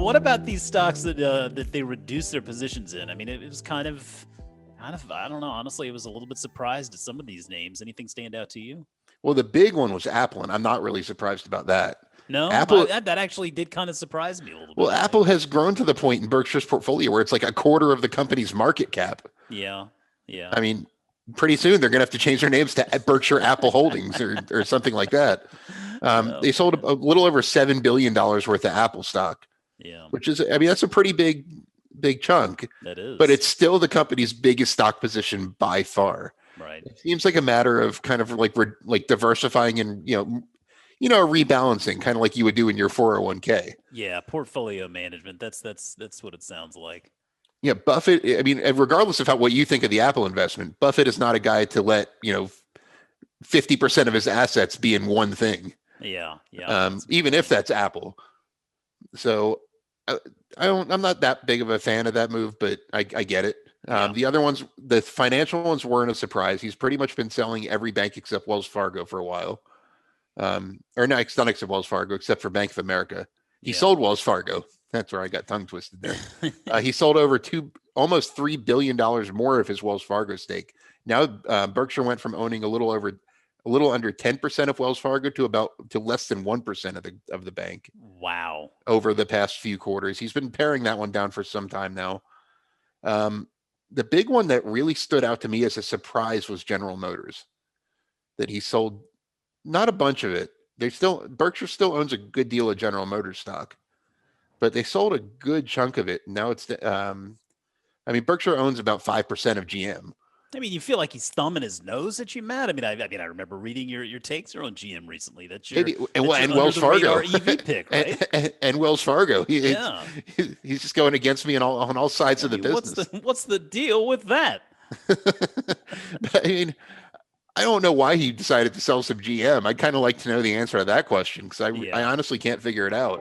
what about these stocks that they reduced their positions in? I mean, it was kind of, I don't know. Honestly, it was a little bit surprised at some of these names. Anything stand out to you? Well, the big one was Apple, and I'm not really surprised about that. No, Apple, that actually did kind of surprise me a little well, bit. I, Apple has grown to the point in Berkshire's portfolio where it's like a quarter of the company's market cap. yeah, yeah. I mean, pretty soon they're going to have to change their names to Berkshire Apple Holdings or something like that. Oh They sold man, a little over $7 billion worth of Apple stock, yeah, which is, I mean, that's a pretty big chunk, that but is it's still the company's biggest stock position by far. right. It seems like a matter of kind of like diversifying and rebalancing, kind of like you would do in your 401k. Yeah, portfolio management. That's what it sounds like. Yeah, Buffett. I mean, regardless of what you think of the Apple investment, Buffett is not a guy to let 50% of his assets be in one thing, Yeah, yeah. That's a good even if point. that's Apple. So I'm not that big of a fan of that move, but I get it. Yeah. The other ones, the financial ones, weren't a surprise. He's pretty much been selling every bank except Wells Fargo for a while. Or no, not except Wells Fargo, except for Bank of America. He Yeah. sold Wells Fargo. That's where I got tongue twisted there. He sold over almost $3 billion more of his Wells Fargo stake. Now Berkshire went from owning a little under 10% of Wells Fargo to less than 1% of the bank Wow. over the past few quarters. He's been paring that one down for some time now. The big one that really stood out to me as a surprise was General Motors, that he sold not a bunch of it. Berkshire still owns a good deal of General Motors stock, but they sold a good chunk of it. Now I mean, Berkshire owns about 5% of GM. I mean, you feel like he's thumbing his nose at you, Matt. I mean, I remember reading your takes on GM recently. That's your Maybe, that's your and under Wells the Fargo, radar EV pick, right? and Wells Fargo. Yeah. He's just going against me on all sides I of the mean, business. what's the deal with that? I mean, I don't know why he decided to sell some GM. I'd kind of like to know the answer to that question because I Yeah. honestly can't figure it out.